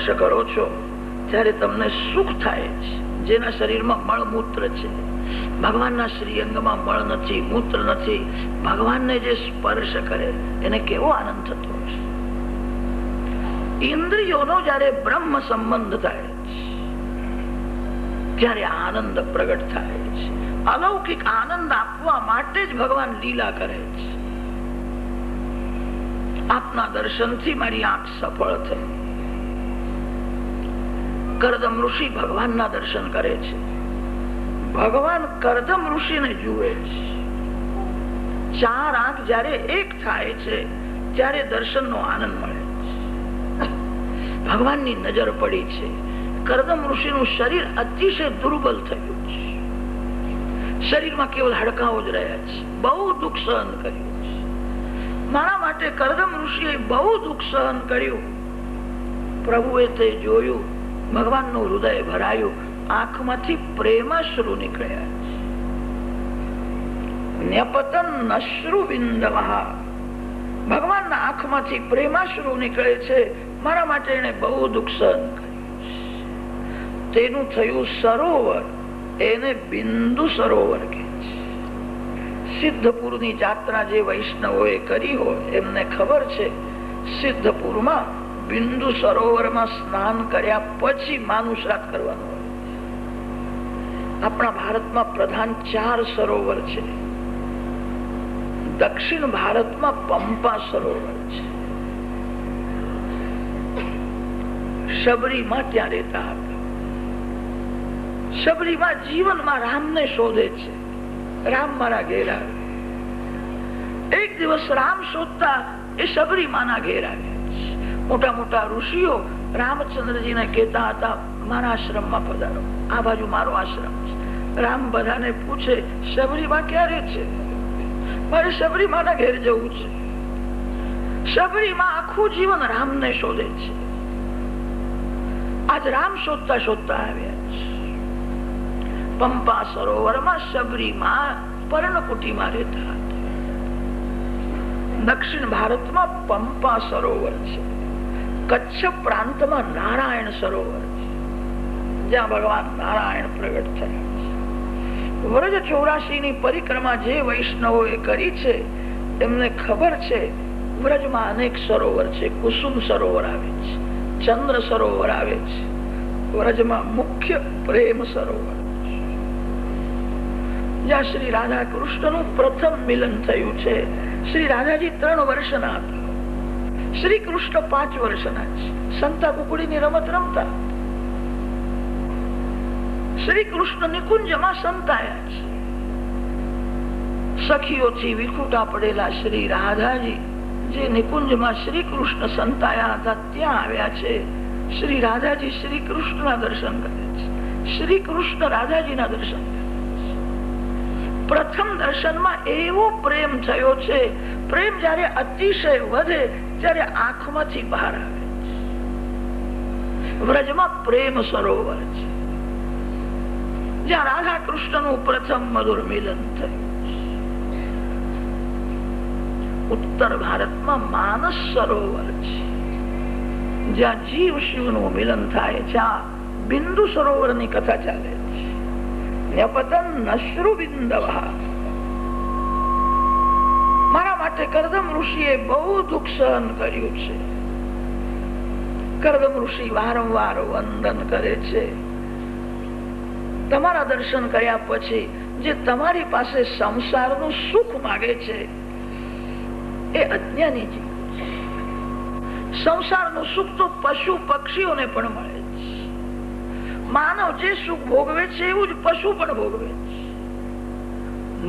સ્પર્શ કરો છો ત્યારે તમને સુખ થાય છે. જેના શરીરમાં મળમૂત્ર છે, ભગવાનના શ્રીઅંગમાં મળ નથી, મૂત્ર નથી, ભગવાનને જે સ્પર્શ કરે એને કેવો આનંદ થતો છે. ઇન્દ્રિયોનો જયારે બ્રહ્મ સંબંધ થાય છે ત્યારે આનંદ પ્રગટ થાય છે. અલૌકિક આનંદ આપવા માટે જ ભગવાન લીલા કરે છે. આપના દર્શનથી મારી આંખ સફળ થઈ. કરદમ ઋષિ ભગવાનના દર્શન કરે છે. ભગવાન કરદમ ઋષિને જુએ છે. ચાર આંખ જયારે એક થાય છે ત્યારે દર્શનનો આનંદ મળે છે. ભગવાનની નજર પડી છે. કરદમ ઋષિનું શરીર અતિશય દુર્બલ થયું છે. શરીરમાં કેવલ હાડકાઓ જ રહ્યા છે. બહુ દુઃખ સહન કર્યું છે. મારા માટે કરદમ ઋષિએ બહુ દુઃખ સહન કર્યું. પ્રભુએ તે જોયું. ભગવાનનું હૃદય ભરાયું. આંખમાંથી પ્રેમાશ્રુ નીકળ્યા. ન્યપતન અશ્રુ બિંદવઃ. ભગવાનના આંખમાંથી પ્રેમાશ્રુ નીકળે છે. મારા માટે એને બહુ દુઃખ સહન કર્યું. તેનું થયું સરોવર. એને બિંદુ સરોવર કહે છે. સિદ્ધપુરની જાત્રા જે વૈષ્ણવોએ કરી હોય એમને ખબર છે. સિદ્ધપુરમાં બિંદુ સરોવરમાં સ્નાન કર્યા પછી માનું શ્રાદ્ધ કરવાનું હોય. આપણા ભારતમાં પ્રધાન 4 સરોવર છે. દક્ષિણ ભારતમાં પંપા સરોવર છે. શબરીમાં ત્યાં રહેતા હતા. શબરીમાં જીવનમાં રામને શોધે છે. રામ મારા ઘેર આવે. એક દિવસ રામ શોધતા એ શબરીમાના ઘેર આવ્યા. મોટા મોટા ઋષિઓ રામચંદ્રજીને કહેતા હતા મારા આશ્રમમાં પધારો, આ બાજુ મારો આશ્રમ છે. રામ બધાને પૂછે શબરીમાં ક્યારે છે? મારે શબરીમાના ઘેર જવું છે. શબરીમાં આખું જીવન રામને શોધે છે. આજ રામ શોધતા શોધતા આવ્યા છે. પંપા સરોવરમાં શબરીમાં પર્ણકુટીમાં રહેતા હતા. દક્ષિણ ભારતમાં પંપા સરોવર છે. કચ્છ પ્રાંતમાં નારાયણ સરોવર છે, જ્યાં ભગવાન નારાયણ પ્રગટ થયા છે. વ્રજ 84 ની પરિક્રમા જે વૈષ્ણવોએ કરી છે એમને ખબર છે વ્રજમાં અનેક સરોવર છે. કુસુમ સરોવર આવે છે, ચંદ્ર સરોવર આવે છે. વ્રજમાં મુખ્ય પ્રેમ સરોવર છે, જ્યાં શ્રી રાધા કૃષ્ણનું પ્રથમ મિલન થયું છે. શ્રી રાધાજી 3 વર્ષના હતા. શ્રી કૃષ્ણ 5 વર્ષના છે. સંતા કુકડીની રમત રમતા. શ્રી કૃષ્ણ નિકુંજમાં સંતાયા છે. સખીઓથી વિખૂટા પડેલા શ્રી રાધાજી જે નિકુંજમાં શ્રી કૃષ્ણ સંતાયા હતા ત્યાં આવ્યા છે. શ્રી રાધાજી શ્રી કૃષ્ણના દર્શન કરે છે. શ્રી કૃષ્ણ રાધાજીના દર્શન કરે છે. પ્રથમ દર્શનમાં એવો પ્રેમ થયો છે. પ્રેમ જયારે અતિશય વધે ત્યારે આંખમાંથી બહાર આવે છે. વ્રજમાં પ્રેમ સરોવર છે, જ્યાં રાધા કૃષ્ણનું પ્રથમ મધુર મિલન થયું. ઉત્તર ભારતમાં માનસ સરોવર છે, જ્યાં જીવ શિવનું મિલન થાય છે. આ બિંદુ સરોવરની કથા ચાલે છે. ન્યપતન અશ્રુ બિંદવઃ. મારા માટે કરદમ ઋષિએ બહુ દુઃખ સહન કર્યું છે. કરદમ ઋષિ વારંવાર વંદન કરે છે. તમારા દર્શન કર્યા પછી જે તમારી પાસે સંસારનું સુખ માંગે છે એ અજ્ઞાની જીવ. સંસારનું સુખ તો પશુ પક્ષીઓને પણ મળે છે. માનવ જે સુખ ભોગવે છે એવું જ પશુ પણ ભોગવે છે.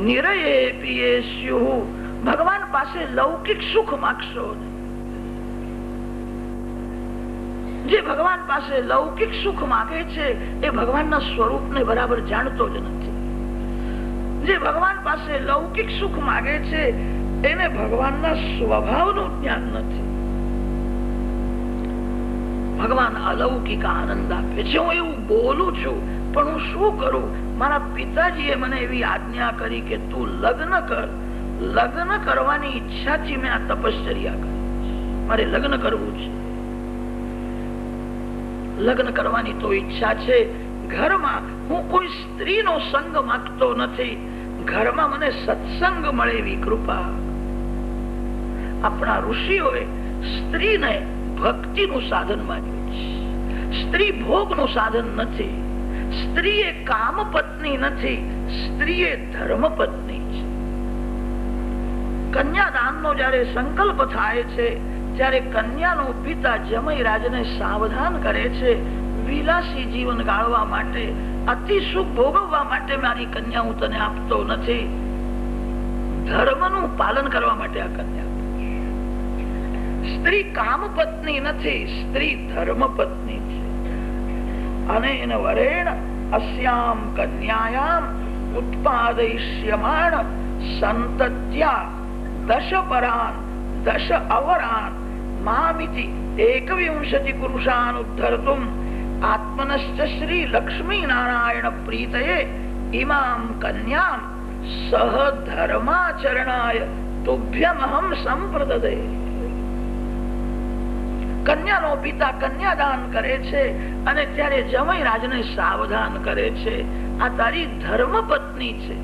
નિરયે પિયે સ્યુઃ. ભગવાન પાસે લૌકિક સુખ માંગશો નહીં. જે ભગવાન પાસે લૌકિક સુખ માંગે છે એ ભગવાનના સ્વરૂપને બરાબર જાણતો જ નથી. જે ભગવાન પાસે લૌકિક સુખ માંગે છે એને ભગવાનના સ્વભાવનું જ્ઞાન નથી. ભગવાન અલૌકિક આનંદ આપે છે. હું એવું બોલું છું પણ હું શું કરું? મારા પિતાજીએ મને એવી આજ્ઞા કરી કે તું લગ્ન કર. લગ્ન કરવાની ઈચ્છાથી મેં આ તપશ્ચર્યા કરી. મારે લગ્ન કરવું છે. લગ્ન કરવાની તો ઈચ્છા છે, ઘરમાં હું કોઈ સ્ત્રીનો સંગ માંગતો નથી, ઘરમાં મને સત્સંગ મળે એવી કૃપા. આપણા ઋષિઓએ સ્ત્રીને ભક્તિનું સાધન માન્યું છે. સ્ત્રી ભોગનું સાધન નથી, સ્ત્રી એ કામ પત્ની નથી, સ્ત્રી એ ધર્મ પત્ની છે. કન્યાદાનનો જયારે સંકલ્પ થાય છે ત્યારે કન્યાનો પિતા જમૈરાજને સાવધાન કરે છે, વિલાસી જીવન ગાળવા માટે, અતિ સુખ ભોગવવા માટે મારી કન્યા હું તને આપતો નથી, ધર્મનું પાલન કરવા માટે આ કન્યા. સ્ત્રી કામ પત્ની નથી, સ્ત્રી ધર્મ પત્ની છે. અને એને વરેણ અસ્યામ કન્યાયામ ઉત્પાદયિષ્યમાણ સંતત્યા દશ પરાન દશ અવરાન મામિતિ એકવિંશતિ પુરુષાન ઉદ્ધર્તુમ આત્મનશ્ચ શ્રી લક્ષ્મી નારાયણ પ્રીતયે ઇમામ કન્યામ સહ ધર્માચરણાય તુભ્યમહમ સંપ્રદદે. કન્યાનો પિતા કન્યાદાન કરે છે અને ત્યારે જમૈરાજને સાવધાન કરે છે, આ તારી ધર્મ પત્ની છે.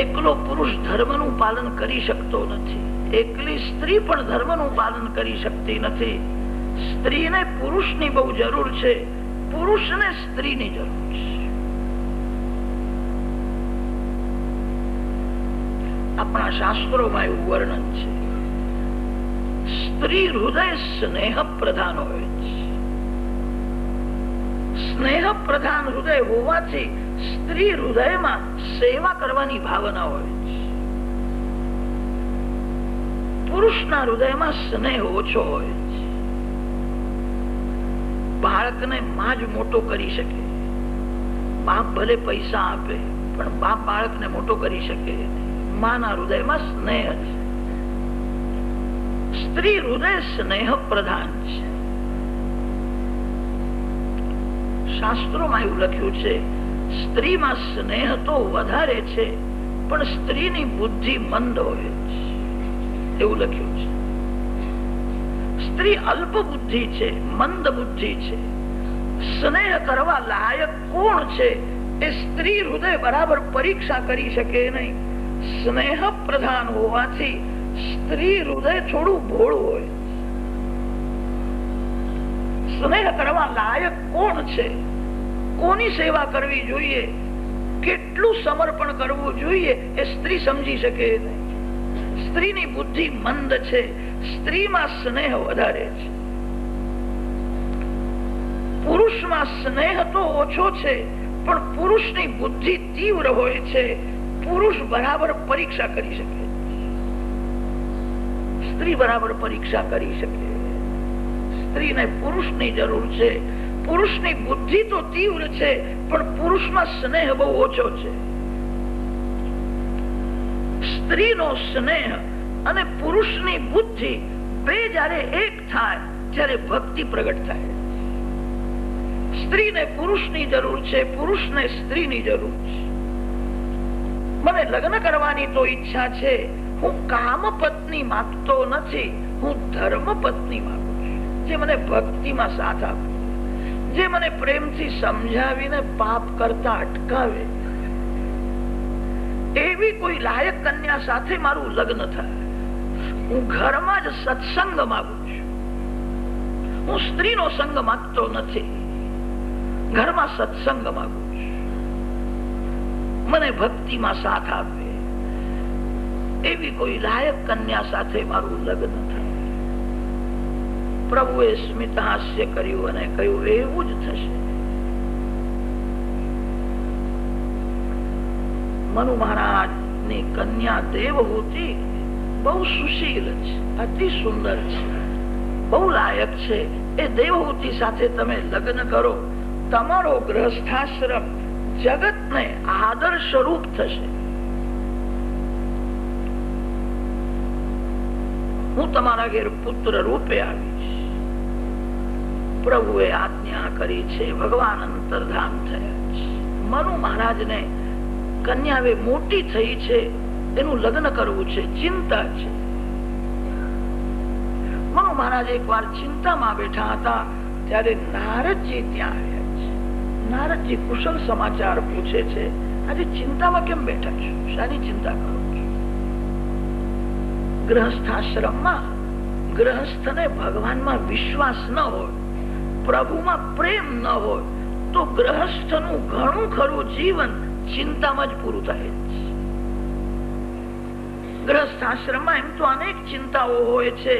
એકલો પુરુષ ધર્મનું પાલન કરી શકતો નથી, એકલી સ્ત્રી પણ ધર્મનું પાલન કરી શકતી નથી. સ્ત્રીને પુરુષની બહુ જરૂર છે, પુરુષને સ્ત્રીની જરૂર છે. આપણા શાસ્ત્રોમાં એવું વર્ણન છે, સ્ત્રી હૃદય સ્નેહ પ્રધાન હોય છે. સ્નેહ પ્રધાન હૃદય હોવાથી સ્ત્રી હૃદયમાં સેવા કરવાની ભાવના હોય છે. પુરુષના હૃદયમાં સ્નેહ ઓછો હોય છે. બાળકને માં જ મોટો કરી શકે, બાપ ભલે પૈસા આપે પણ બાપ બાળકને મોટો કરી શકે. માના હૃદયમાં સ્નેહ છે. સ્ત્રી હૃદય સ્નેહ પ્રધાન છે. શાસ્ત્રોમાં એવું લખ્યું છે, સ્ત્રીમાં સ્નેહ તો વધારે છે પણ સ્ત્રીની બુદ્ધિ મંદ હોય છે, એવું લખ્યું છે. સ્ત્રી અલ્પ બુદ્ધિ છે, મંદ બુદ્ધિ છે. સ્નેહ કરવા લાયક કોણ છે એ સ્ત્રી હૃદય બરાબર પરીક્ષા કરી શકે નહીં. સ્નેહ પ્રધાન હોવાથી સ્ત્રી હૃદય થોડું ભોળું હોય. સ્નેહ કરવા લાયક કોણ છે, કોની સેવા કરવી જોઈએ, કેટલું સમર્પણ કરવું જોઈએ એ સ્ત્રી સમજી શકે નહીં. સ્ત્રીની બુદ્ધિ મંદ છે, સ્ત્રીમાં સ્નેહ વધારે છે. પુરુષમાં સ્નેહ તો ઓછો છે પણ પુરુષની બુદ્ધિ તીવ્ર હોય છે. પુરુષ બરાબર પરીક્ષા કરી શકે, સ્ત્રી બરાબર પરીક્ષા કરી શકે. સ્ત્રીને પુરુષની જરૂર છે. પુરુષની બુદ્ધિ તો તીવ્ર છે પણ પુરુષમાં સ્નેહ બહુ ઓછો છે. સ્ત્રીનો સ્નેહ અને પુરુષની બુદ્ધિ બે જયારે એક થાય ત્યારે ભક્તિ પ્રગટ થાય. સ્ત્રીને પુરુષની જરૂર છે, પુરુષને સ્ત્રીની જરૂર છે. મને લગ્ન કરવાની તો ઈચ્છા છે, હું કામ પત્ની માંગતો નથી, હું ધર્મ પત્ની માંગુ છું, જે મને ભક્તિમાં સાથ આપે, જે મને પ્રેમથી સમજાવીને પાપ કરતા અટકાવે. એવી કોઈ લાયક કન્યા સાથે મારું લગ્ન થાય. હું ઘરમાં જ સત્સંગ માંગુ છું, હું સ્ત્રીનો સંગ માંગતો નથી, ઘરમાં સત્સંગ માંગુ છું. મને ભક્તિમાં સાથ આપે એવી કોઈ લાયક કન્યા સાથે મારું લગ્ન થાય. પ્રભુએ સ્મિત હાસ્ય કર્યું અને કહ્યું, એવું જ થશે. મનુ મહારાજની કન્યા દેવહૂતિ બહુ સુશીલ છે, અતિ સુંદર છે, બહુ લાયક છે. એ દેવહૂતિ સાથે તમે લગ્ન કરો, તમારો ગૃહસ્થાશ્રમ જગતને આદર્શ રૂપ થશે. હું તમારા ઘેર પુત્ર રૂપે આવીશ. પ્રભુએ આજ્ઞા કરી છે, ભગવાન અંતર્ધાન થયા છે. મનુ મહારાજને કન્યા હવે મોટી થઈ છે, એનું લગ્ન કરવું છે, ચિંતા છે. મનુ મહારાજ એકવાર ચિંતામાં બેઠા હતા ત્યારે નારદજી ત્યાં આવ્યા છે. નારદજી કુશલ સમાચાર પૂછે છે, આજે ચિંતામાં કેમ બેઠા છો? શાની ચિંતા કરો છો? ગૃહસ્થાશ્રમમાં ગૃહસ્થને ભગવાનમાં વિશ્વાસ ન હોય, પ્રભુમાં પ્રેમ ન હોય તો ગૃહસ્થનું ઘણું ખરું જીવન ચિંતામાં જ પૂરું થાય છે. ગૃહસ્થાશ્રમમાં એમ તો અનેક ચિંતાઓ હોય છે.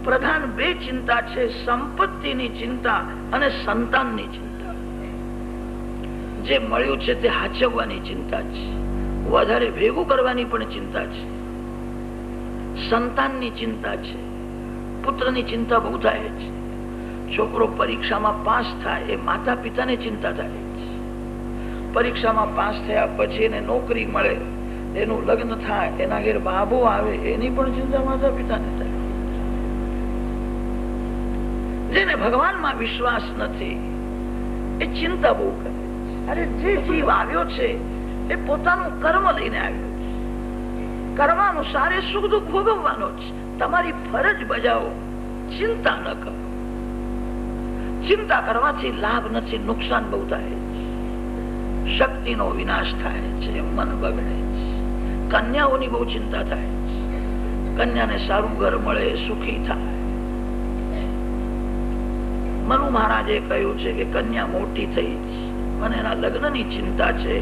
પ્રધાન બે ચિંતા છે, સંપત્તિની ચિંતા અને સંતાનની ચિંતા. જે મળ્યું છે તે હાચવવાની ચિંતા છે, વધારે ભેગું કરવાની પણ ચિંતા છે. સંતાનની ચિંતા છે, પુત્રની ચિંતા બહુ થાય છે. છોકરો પરીક્ષામાં પાસ થાય એ માતા પિતાને ચિંતા થાય છે. પરીક્ષામાં પાસ થયા પછી એને નોકરી મળે, એનું લગ્ન થાય, એના ઘેર બાબો આવે, એની પણ ચિંતા માતા પિતાને થાય. જેને ભગવાનમાં વિશ્વાસ નથી એ ચિંતા બહુ કરે. અરે જે જીવ આવ્યો છે એ પોતાનું કર્મ લઈને આવ્યો છે. કર્મ અનુસાર એ સુખ દુઃખ ભોગવવાનો છે. તમારી ફરજ બજાવો, ચિંતા ન કરો. ચિંતા કરવાથી લાભ નથી, નુકસાન બહુ થાય છે. શક્તિનો વિનાશ થાય છે, મન બગડે છે. કન્યાઓની બહુ ચિંતા થાય છે. કન્યાને સારું ઘર મળે, સુખી થાય. મનુ મહારાજે કહ્યું છે કે કન્યા મોટી થઈ છે અને એના લગ્નની ચિંતા છે.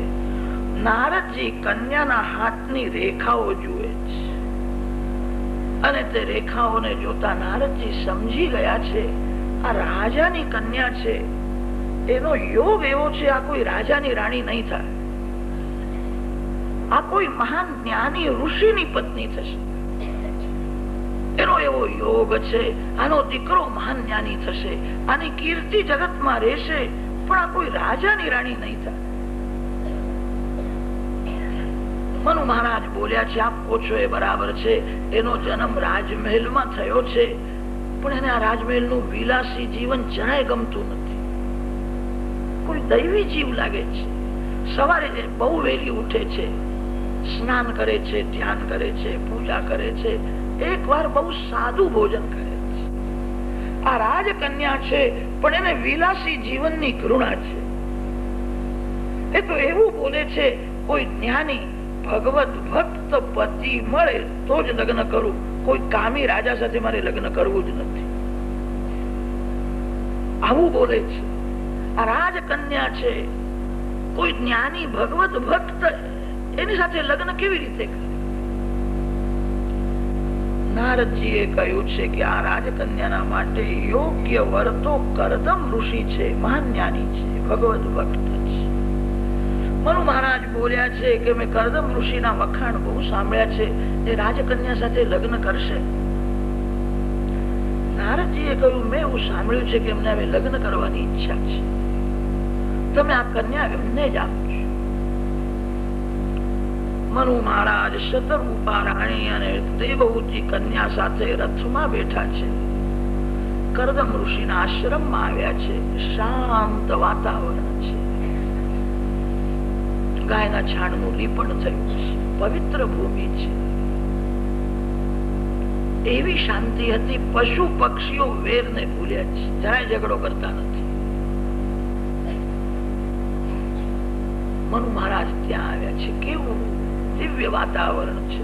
નારદજી કન્યાના હાથની રેખાઓ જુએ છે અને તે રેખાઓને જોતા નારદજી સમજી ગયા છે આ રાજાની કન્યા છે. એનો યોગ એવો છે, આ કોઈ રાજાની રાણી નહીં થાય. આ કોઈ મહાન જ્ઞાની ઋષિની પત્ની થશે. એનો એવો યોગ છે. આનો દીકરો મહાન જ્ઞાની થશે, આની કીર્તિ જગતમાં રહેશે, પણ આ કોઈ રાજાની રાણી નહીં થાય. મનુ મહારાજ બોલ્યા છે, આપ કહો છો એ બરાબર છે. એનો જન્મ રાજમહેલમાં થયો છે, પણ એને આ રાજમહેલનું વિલાસી જીવન જરાય ગમતું નથી. કોઈ દૈવી જીવ લાગે છે. સવારે બહુ વહેલી ઉઠે છે, સ્નાન કરે છે, ધ્યાન કરે છે, પૂજા કરે છે, એક વાર બહુ સાદું ભોજન કરે છે. આ રાજકન્યા છે, પણ એને વિલાસી જીવનની ઘૃણા છે. એ તો એવું બોલે છે, કોઈ જ્ઞાની ભગવત ભક્ત પતિ મળે તો જ લગ્ન કરું, કોઈ કામી રાજા સાથે મારે લગ્ન કરવું જ નથી. આવું બોલે છે. આ રાજકન્યા છે, કોઈ જ્ઞાની ભગવત ભક્ત એની સાથે લગ્ન કેવી રીતે કરે? નારદજીએ કહ્યું છે કે આ રાજકન્યાના માટે યોગ્ય વર તો કરદમ ઋષિ છે, મહાન જ્ઞાની છે, ભગવત ભક્ત છે. મનુ મહારાજ બોલ્યા છે કે મેં કરદમ ઋષિના વખાણ બહુ સાંભળ્યા છે, એ રાજકન્યા સાથે લગ્ન કરશે. નારદજીએ કહ્યું, મેં એવું સાંભળ્યું છે કે એમને હવે લગ્ન કરવાની ઈચ્છા છે. તમે આ કન્યા એમને જ આપો. મનુ મહારાજ શતરૂપા રાણી અને દેવહૂતિ કન્યા સાથે રથમાં બેઠા છે. કરદમ ઋષિના આશ્રમમાં આવ્યા છે. શાંત વાતાવરણ છે. ગાયના છાણનું લીપણ થયું છે. પવિત્ર ભૂમિ છે. એવી શાંતિ હતી. પશુ પક્ષીઓ વેરને ભૂલ્યા છે, જરાય ઝઘડો કરતા નથી. મનુ મહારાજ ત્યાં આવ્યા છે. કેવું દિવ્ય વાતાવરણ છે.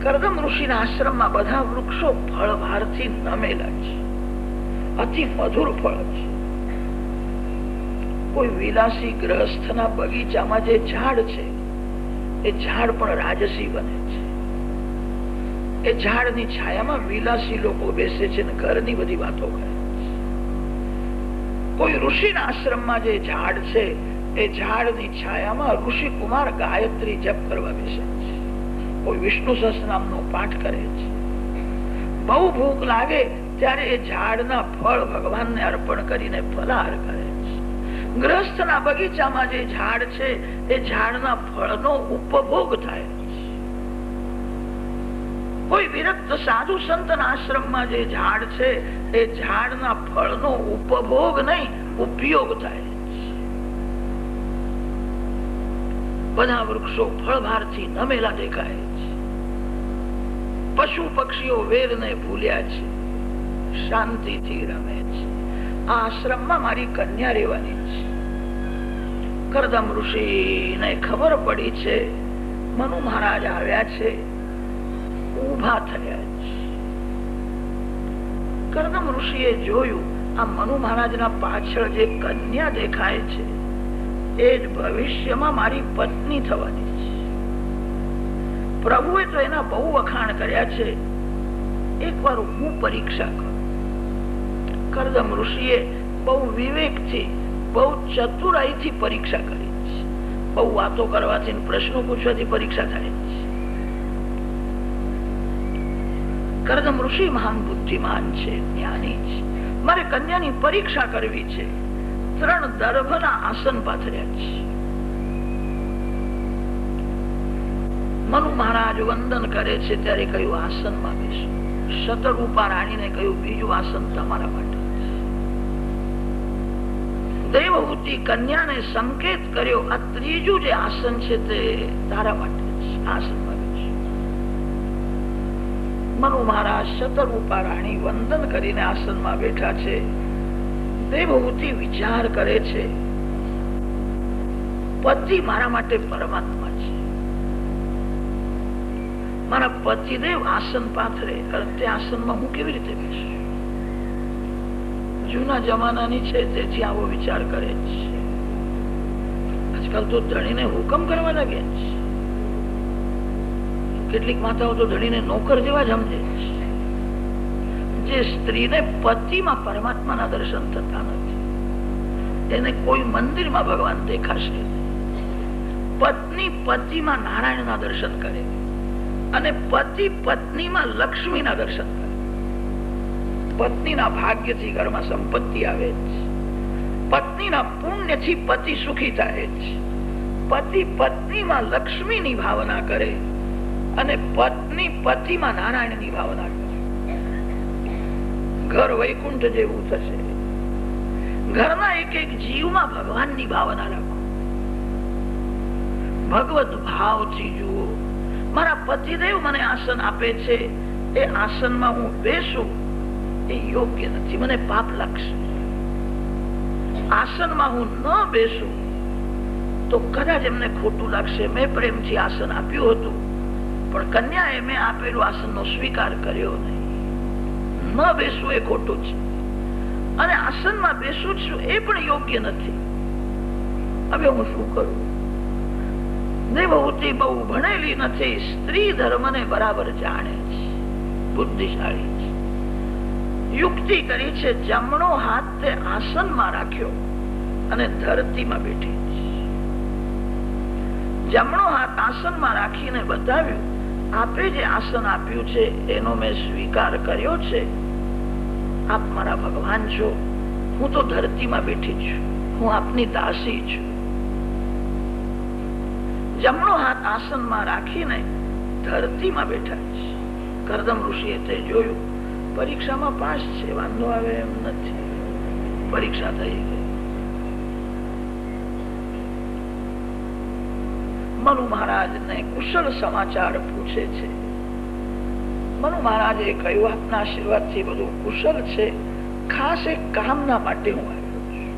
કરદમ ઋષિના આશ્રમમાં બધા વૃક્ષો ફળભારથી નમેલા છે. અતિ મધુર ફળ છે. કોઈ વિલાસી ગ્રહસ્થના બગીચામાં જે ઝાડ છે એ ઝાડ પણ રાજસી બને છે. એ ઝાડની છાયામાં વિલાસી લોકો બેસે છે અને ઘરની બધી વાતો કરે છે. કોઈ ઋષિના આશ્રમમાં જે ઝાડ છે એ ઝાડની છાયામાં ઋષિ કુમાર ગાયત્રી જપ કરવા બેસે છે. કોઈ વિષ્ણુ સહસ્રનામનો પાઠ કરે છે. બહુ ભૂખ લાગે ત્યારે એ ઝાડના ફળ ભગવાનને અર્પણ કરીને ફલાહાર કરે છે. ગ્રહસ્થના બગીચામાં જે ઝાડ છે એ ઝાડના ફળનો ઉપભોગ થાય છે. કોઈ વિરક્ત સાધુ સંતના આશ્રમમાં જે ઝાડ છે એ ઝાડના ફળનો ઉપભોગ નહીં, ઉપયોગ થાય. બધા વૃક્ષો ફળભારથી નમેલા દેખાય છે. પશુ પક્ષીઓ વેરને ભૂલ્યા છે. શાંતિથી રમે છે. આ આશ્રમમાં મારી કન્યા રહેવાની છે. કરદમ ઋષિને ખબર પડી છે મનુ મહારાજ આવ્યા છે, ઉભા થયા છે. કરદમ ઋષિએ જોયું આ મનુ મહારાજના પાછળ જે કન્યા દેખાય છે એ જ ભવિષ્યમાં મારી પત્ની થવાની છે. પ્રભુએ તો એના બહુ વખાણ કર્યા છે. એકવાર હું પરીક્ષા કરું. કરદમ ઋષિએ બહુ વિવેકથી, બહુ ચતુરાઈથી પરીક્ષા કરી છે. બહુ વાતો કરવાથી, પ્રશ્નો પૂછવાથી પરીક્ષા થાય છે. કરદમ ઋષિ મહાન બુદ્ધિમાન છે, જ્ઞાની છે. મારે કન્યાની પરીક્ષા કરવી છે. 3 દર્ભના આસન પાથર્યા છે. મનુ મહારાજ વંદન કરે છે ત્યારે કયું આસનમાં બેસો. શતરૂપા રાણીને કહ્યું બીજું આસન તમારા માટે. દેવહૂતિ કન્યાને સંકેત કર્યો આ ત્રીજું જે આસન છે તે તારા માટે આસનમાં બેસો. મનુ મહારાજ શતરૂપા રાણી વંદન કરીને આસનમાં બેઠા છે. દેવહૂતિ વિચાર કરે છે પતિ મારા માટે પરમાત્મા છે. મારા પતિદેવ આસન પાથરે તે આસનમાં હું કેવી રીતે બેસું? જૂના જમાનાની છે તેથી આવો વિચાર કરે છે. આજકાલ તો ધણીને હુકમ કરવા લાગે છે. કેટલીક માતાઓ તો ધણીને નોકર જેવા જ સમજે છે. જે સ્ત્રીને પતિમાં પરમાત્માના દર્શન થતા નથી એને કોઈ મંદિરમાં ભગવાન દેખાશે. પત્ની પતિમાં નારાયણના દર્શન કરે અને પતિ પત્નીમાં લક્ષ્મીના દર્શન કરે. પત્નીના ભાગ્યથી ઘરમાં સંપત્તિ આવે છે. પત્નીના પુણ્યથી પતિ સુખી થાય છે. પતિ પત્નીમાં લક્ષ્મીની ભાવના કરે અને પત્ની પતિમાં નારાયણની ભાવના કરે. ઘર વૈકુંઠ જેવું થશે. ઘરના એક એક જીવમાં ભગવાનની ભાવના રાખો. ભગવત ભાવથી જુઓ. મારા પતિદેવ મને આસન આપે છે, એ આસનમાં હું બેસું એ યોગ્ય નથી, મને પાપ લાગશે. આસનમાં હું ન બેસું તો કદાચ એમને ખોટું લાગશે. મેં પ્રેમથી આસન આપ્યું હતું પણ કન્યાએ મેં આપેલું આસનનો સ્વીકાર કર્યો નહીં. ન બેસવું એ ખોટું છે અને આસનમાં બેસું છું એ પણ યોગ્ય નથી. હવે હું શું કરું? દેવહૂતિ બહુ ભણેલી નથી, સ્ત્રી ધર્મને બરાબર જાણે છે, બુદ્ધિશાળી છે. યુક્તિ કરી છે. જમણો હાથ તે આસનમાં રાખ્યો અને ધરતીમાં બેઠી છે. જમણો હાથ આસનમાં રાખીને બતાવ્યું આપે જે આસન આપ્યું છે એનો મેં સ્વીકાર કર્યો છે. આપ મારા ભગવાન છો, હું તો ધરતીમાં બેઠી છું, હું આપની દાસી છું. જમણો હાથ આસનમાં રાખીને ધરતીમાં બેઠા છે. કરદમ ઋષિએ તે જોયું. પરીક્ષામાં પાસ છે, વાંધો આવે એમ નથી. પરીક્ષા થઈ ગઈ. મનુ મહારાજને કુશળ સમાચાર પૂછે છે. મનુ મહારાજે કહ્યું આપના આશીર્વાદથી બધું કુશળ છે, ખાસ એક કામના માટે હું આવ્યો છું.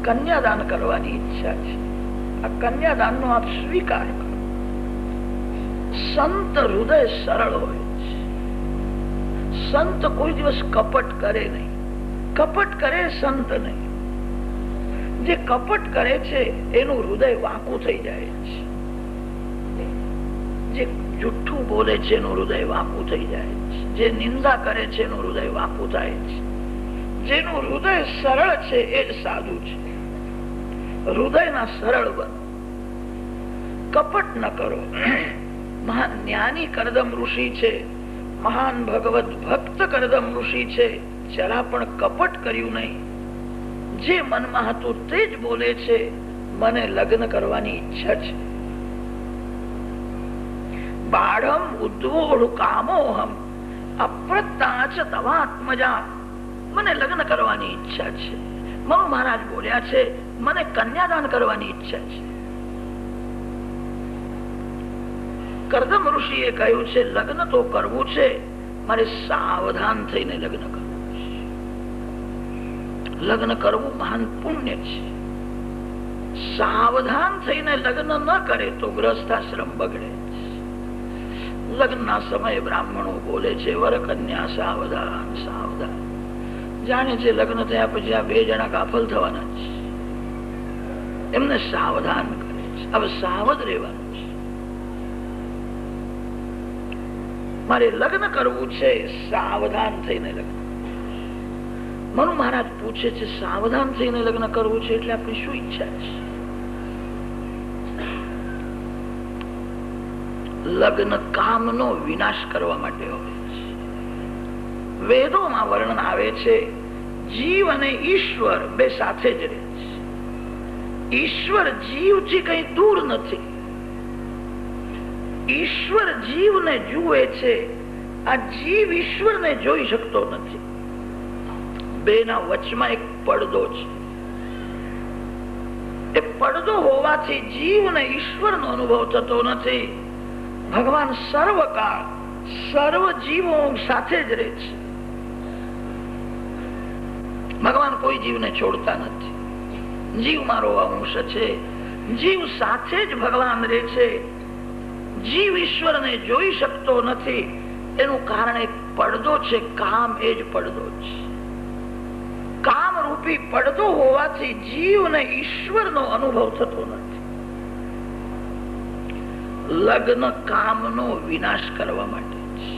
કન્યાદાન કરવાની ઈચ્છા છે. આ કન્યાદાનનો આપ સ્વીકાર કરો. સંત હૃદય સરળ હોય છે. સંત કોઈ દિવસ કપટ કરે નહીં. કપટ કરે સંત નહીં. જે કપટ કરે છે એનું હૃદય વાંકું થઈ જાય છે. જે જુઠ્ઠું બોલે છે એનું હૃદય વાંકું થઈ જાય છે. જે નિંદા કરે છે એનું હૃદય વાંકું થાય છે. જેનું હૃદય સરળ છે એ જ સાધુ છે. હૃદયના સરળ બનો, કપટ ન કરો. મહાન જ્ઞાની કરદમ ઋષિ છે, મહાન ભગવત ભક્ત કરદમ ઋષિ છે. જરા પણ કપટ કર્યું નહીં. જે મનમાં હતું તે જ બોલે છે. મને લગ્ન કરવાની ઈચ્છા છે. બાળમ ઉદ્વોઢ કામોહમ અપ્રત્યાચ તવાત્મજા. મને લગ્ન કરવાની ઈચ્છા છે. મનુ મહારાજ બોલ્યા છે મને કન્યાદાન કરવાની ઈચ્છા છે. કરદમ ઋષિએ કહ્યું છે લગ્ન તો કરવું છે મારે સાવધાન થઈને લગ્ન કરવું છે. લગ્ન કરવું મહાન પુણ્ય છે. સાવધાન થઈને લગ્ન ન કરે તો ગ્રસ્તાશ્રમ બગડે. લગ્નના સમયે બ્રાહ્મણો બોલે છે વર કન્યા સાવધાન સાવધાન. જાણે છે લગ્ન થયા પછી આ બે જણા કાફલ થવાના છે. એમને સાવધાન કરે છે. હવે સાવધ રહેવાનું છે. મારે લગ્ન કરવું છે, સાવધાન થઈને લગ્ન. મનુ મહારાજ પૂછે છે સાવધાન થઈને લગ્ન કરવું છે એટલે આપણી શું ઈચ્છા છે? લગ્ન કામનો વિનાશ કરવા માટે હોય છે. વેદોમાં વર્ણન આવે છે જીવ અને ઈશ્વર બે સાથે જ રહે છે. ઈશ્વર જીવથી કઈ દૂર નથી. ઈશ્વર જીવને જુએ છે. આ જીવ ઈશ્વરને જોઈ શકતો નથી. બેના વચમાં એક પડદો છે. એ પડદો હોવાથી જીવને ઈશ્વરનો અનુભવ થતો નથી. ભગવાન સર્વકાળ સર્વ જીવો સાથે જ રહે છે. ભગવાન કોઈ જીવને છોડતા નથી. જીવ મારો અંશ છે. જીવ સાથે જ ભગવાન રહે છે. જીવ ઈશ્વરને જોઈ શકતો નથી. એનું કારણ એક પડદો છે. કામ એ જ પડદો છે. કામ રૂપી પડદો હોવાથી જીવને ઈશ્વરનો અનુભવ થતો નથી. લગ્ન કામનો વિનાશ કરવા માટે છે.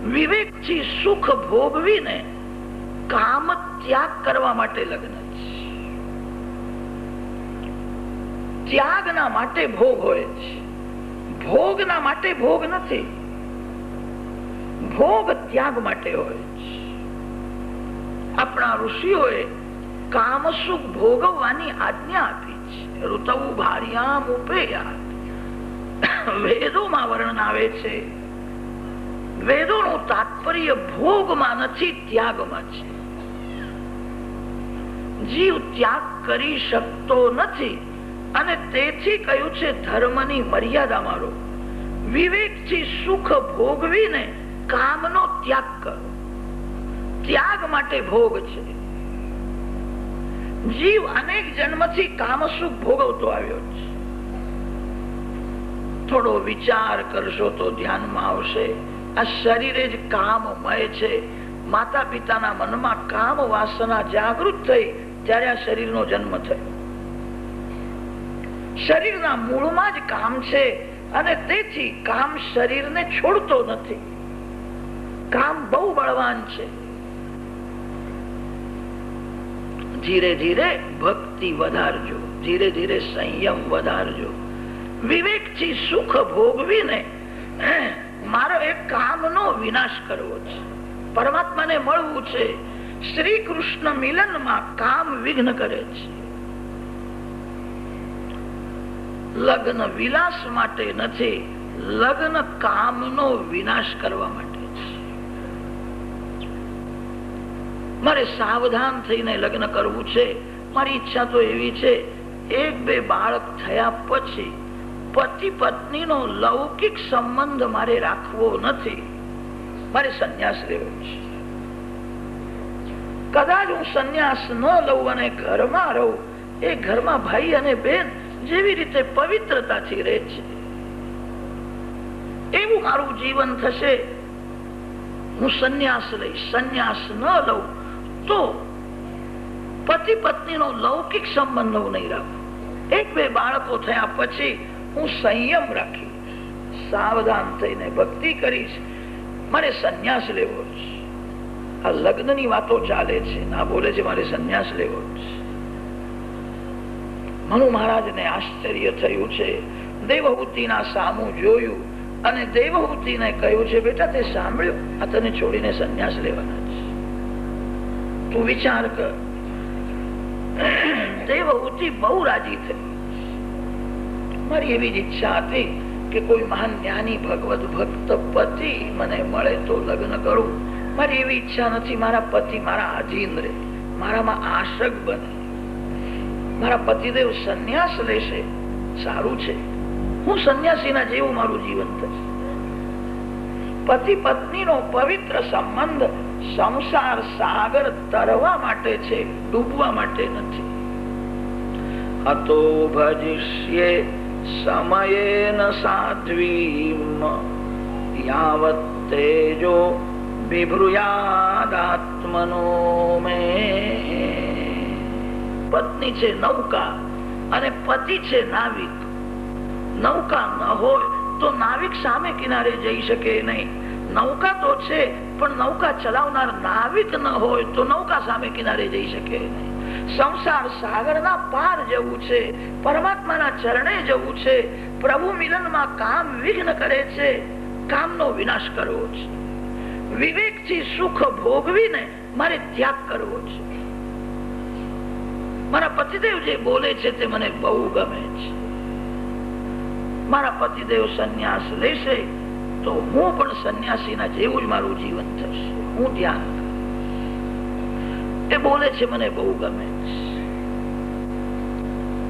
વિવેકથી સુખ ભોગવીને કામ ત્યાગ કરવા માટે લગ્ન છે. ત્યાગના માટે ભોગ હોય છે. ભોગના માટે ભોગ નથી. ભોગ ત્યાગ માટે હોય છે. આપણા ઋષિઓએ કામ સુખ ભોગવવાની આજ્ઞા આપી છે. ઋતૌ ભાર્યામ ઉપેયાત. વેદોમાં વર્ણન આવે છે. વેદોનું તાત્પર્ય ભોગમાં નથી, ત્યાગમાં છે. જીવ ત્યાગ કરી શકતો નથી અને તેથી કહ્યું છે ધર્મની મર્યાદામાં રહો. વિવેકથી સુખ ભોગવીને કામનો ત્યાગ કરો. ત્યાગ માટે ભોગ છે. જીવ અનેક જન્મથી કામ સુખ ભોગવતો આવ્યો છે. થોડો વિચાર કરશો તો ધ્યાનમાં આવશે આ શરીરે જ કામમય છે. માતા પિતાના મનમાં કામ વાસના જાગૃત થઈ ત્યારે આ શરીરનો જન્મ થયો. શરીરના મૂળમાં જ કામ છે અને તેથી કામ શરીરને છોડતો નથી. કામ બહુ બળવાન છે. ધીરે ધીરે ભક્તિ વધારજો. ધીરે ધીરે સંયમ વધારજો. વિવેકથી સુખ ભોગવીને મારો એક કામનો વિનાશ કરવો છે. પરમાત્માને મળવું છે. શ્રી કૃષ્ણ મિલનમાં કામ વિઘ્ન કરે છે. લગ્ન વિલાસ માટે નથી, લગ્ન કામનો વિનાશ કરવા માટે છે. મારે સાવધાન થઈને લગ્ન કરવું છે. મારી ઈચ્છા તો એવી છે એક બે બાળક થયા પછી પતિ પત્નીનો લૌકિક સંબંધ મારે રાખવો નથી. મારે સંન્યાસ લેવો છે. કદાચ હું સંન્યાસ ન લઉં અને ઘરમાં રહું, એ ઘરમાં ભાઈ અને બેન જેવી રીતે પવિત્રતાથી રહે છે એવું મારું જીવન થશે. હું સંન્યાસ લઈશ. સંન્યાસ ન લઉં તો પતિ પત્નીનો લૌકિક સંબંધ હું નહીં રાખું. એક બે બાળકો થયા પછી હું સંયમ રાખીશ, સાવધાન થઈને ભક્તિ કરીશ. મારે સંન્યાસ લેવો છે. આ લગ્નની વાતો ચાલે છે, ના બોલે છે મારે સંન્યાસ લેવો છે. મનુ મહારાજને આશ્ચર્ય થયું છે. દેવહૂતિના સામું જોયું અને દેવહૂતિને કહ્યું છે બેટા તે સાંભળ્યું, આ તને છોડીને સંન્યાસ લેવાના છે. તું વિચાર કર. દેવહૂતિ બહુ રાજી થઈ. મારી એવી જ ઈચ્છા હતી કે કોઈ મહાન જ્ઞાની ભગવત ભક્ત પતિ મને મળે તો લગ્ન કરું. મારી એવી ઈચ્છા નથી મારા પતિ મારા આધીન રહે, મારામાં આશક બને. મારા પતિદેવ સંન્યાસ લેશે, સારું છે. હું સંન્યાસીના જેવું મારું જીવન થશે. પતિ પત્નીનો પવિત્ર સંબંધ સંસાર સાગર તરવા માટે છે, ડૂબવા માટે નથી. અતો ભજિષ્યે સમયેન સાધ્વીમ યાવત તેજો વિભ્રુયાદાત્મનો મે. પત્ની છે નૌકા અને પતિ છે નાવિક. નૌકા ન હોય તો નાવિક સામે કિનારે જઈ શકે નહીં. નૌકા તો છે પણ નૌકા ચલાવનાર નાવિક ન હોય તો નૌકા સામે કિનારે જઈ શકે નહીં. સંસાર સાગરના પાર જવું છે, પરમાત્માના ચરણે જવું છે. પ્રભુ મિલનમાં કામ વિઘ્ન કરે છે, કામનો વિનાશ કરવો છે. વિવેકથી સુખ ભોગવીને મારે ત્યાગ કરવો છે. મારા પતિદેવ જે બોલે છે તે મને બહુ ગમે છે. મારા પતિદેવ સંન્યાસ લેશે તો હું પણ સંન્યાસીના જેવું જ મારું જીવન થશે. હું ધ્યાન એ બોલે છે મને બહુ ગમે છે.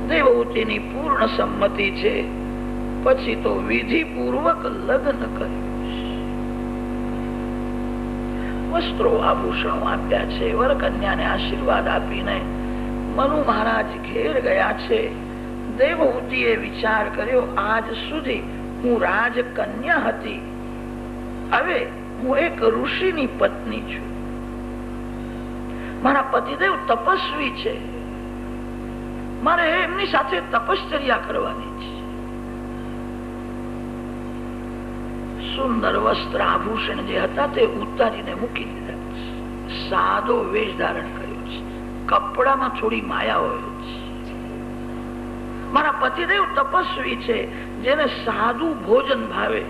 દેવહૂતિની પૂર્ણ સંમતિ છે. પછી તો વિધિ પૂર્વક લગ્ન કર્યું. વસ્ત્રો આભૂષણો આપ્યા છે. વરકન્યાને આશીર્વાદ આપીને મનુ મહારાજ ઘેર ગયા છે. દેવહૂતિએ વિચાર કર્યો, આજ સુધી હું રાજકન્યા હતી, હવે હું એક ઋષિની પત્ની છું. મારા પતિદેવ તપસ્વી છે, મારે એમની સાથે તપશ્ચર્યા કરવાની છે. સુંદર વસ્ત્ર આભૂષણ જે હતા તે ઉતારીને મૂકી દીધા. સાદો વેશ ધારણ કર્યો છે. કપડામાં થોડી માયા હોય છે. મારા પતિદેવ તપસ્વી છે, જેને સાદું ભોજન ભાવે,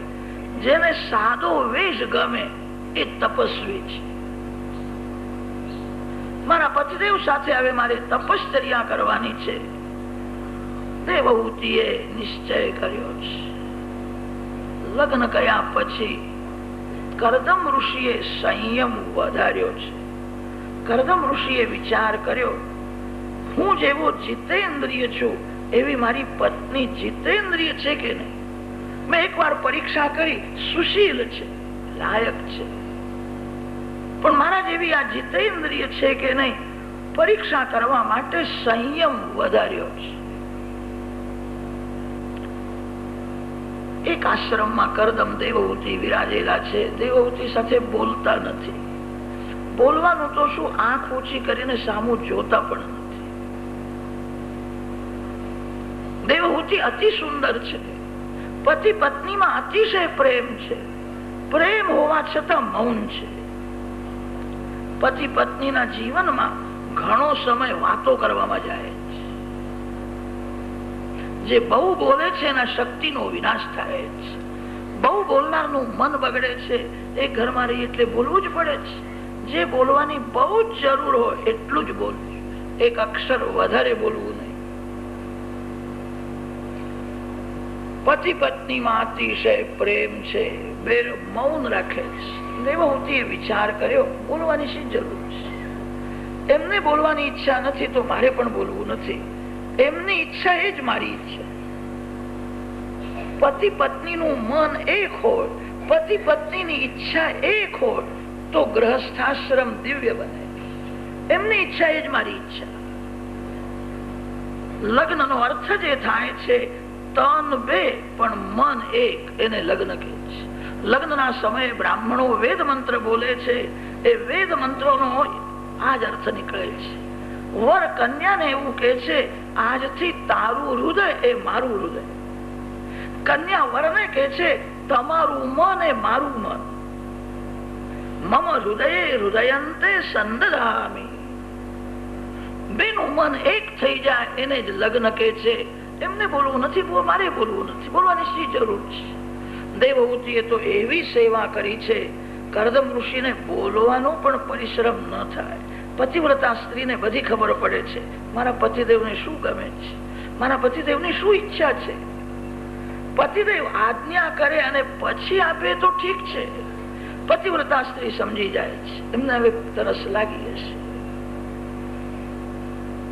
જેને સાદો વેશ ગમે, એ તપસ્વી છે. મારા પતિદેવ સાથે હવે મારે તપશ્ચર્યા કરવાની છે. દેવહૂતિએ નિશ્ચય કર્યો છે. લગ્ન કર્યા પછી કરદમ ઋષિએ સંયમ વધાર્યો છે. કરદમ ઋષિએ વિચાર કર્યો, હું જેવો જીતેન્દ્રિય છું એવી મારી પત્ની જીતેન્દ્રિય છે કે નહીં. મેં એકવાર પરીક્ષા કરી, સુશીલ છે, લાયક છે, પણ મારા જેવી આ જીતેન્દ્રિય છે કે નહીં, પરીક્ષા કરવા માટે સંયમ વધાર્યો છે. એક આશ્રમમાં કરદમ દેવહૂતિ વિરાજેલા છે. દેવહૂતિ સાથે બોલતા નથી. બોલવાનું તો શું, આંખ ઊંચી કરીને સામું જોતા પણ નથી. દેવહૂતિ અતિ સુંદર છે. પતિ પત્નીમાં અતિશય પ્રેમ છે. પ્રેમ હોવા છતાં મૌન છે. પતિ પત્નીના જીવનમાં ઘણો સમય વાતો કરવામાં જાય છે. જે બહુ બોલે છે એના શક્તિનો વિનાશ થાય છે. બહુ બોલનારનું મન બગડે છે. એ ઘરમાં રહી એટલે બોલવું જ પડે છે. જે બોલવાની બહુ જ જરૂર હોય એટલું જ બોલવું. એક અક્ષર વધારે બોલવું નહીં. પતિ પત્નીમાં અતિશય પ્રેમ છે. બે મૌન રાખે છે. દેવહૂતિએ વિચાર કર્યો, બોલવાની શી જરૂર છે. એમને બોલવાની ઈચ્છા નથી તો મારે પણ બોલવું નથી. એમની ઈચ્છા એ જ મારી ઈચ્છા. પતિ પત્નીનું મન એક હોય, પતિ પત્નીની ઈચ્છા એક હોય તો ગૃહસ્થાશ્રમ દિવ્ય બને. એમની ઈચ્છા એ જ મારી ઈચ્છા. લગ્નનો અર્થ જે થાય છે, તન બે પણ મન એક, એને લગ્ન કહે છે. લગ્નના સમયે બ્રાહ્મણો વેદ મંત્ર બોલે છે. એ વેદ મંત્રોનો આ જ અર્થ નીકળે છે. વર કન્યાને એવું કે છે, આજથી તારું હૃદય એ મારું હૃદય. કન્યા વરને કે છે, તમારું મન એ મારું મન. મમ હૃદયે હૃદયંતે સંદધામિ. બેનું મન એક થઈ જાય એને જ લગ્ન કે છે. એમને બોલવું નથી, મારે બોલવું નથી. બોલવાની શી જરૂર છે. દેવહૂતિએ તો એવી સેવા કરી છે, કરદમ ઋષિને બોલવાનો પણ પરિશ્રમ ન થાય. પતિવ્રતા સ્ત્રીને બધી ખબર પડે છે, મારા પતિદેવને શું ગમે છે, મારા પતિદેવની શું ઈચ્છા છે. પતિદેવ આજ્ઞા કરે અને પછી આપે તો ઠીક છે. પતિવ્રતા સ્ત્રી સમજી જાય છે, એમને હવે તરસ લાગી હશે,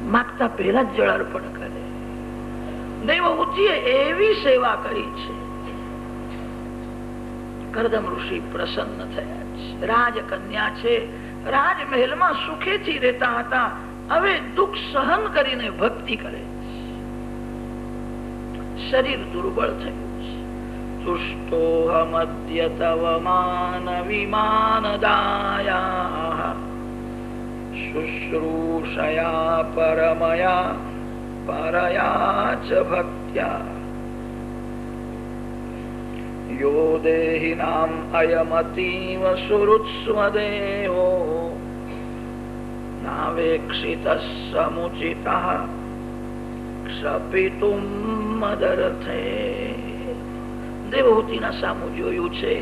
માગતા પહેલા જ જળ અર્પણ કરે. દેવહૂતિએ એવી સેવા કરી છે. કરદમ ઋષિ પ્રસન્ન થયા છે. રાજકન્યા છે, રાજમહેલમાં સુખેથી રહેતા હતા, હવે દુઃખ સહન કરીને ભક્તિ કરે છે. શરીર દુર્બળ થયું છે. તુષ્ટોહમદ્ય તવ માન વિમાનદાયા શુશ્રૂષયા પરમયા પરયા ચ ભક્ત્યા યો દેહિનામ અયમતીવ સુહૃત્સ્વદેહો નાવેક્ષિતઃ સમુચિતઃ ક્ષપિતુમ મદર્થે. દેવહૂતિના સામું જોયું છે,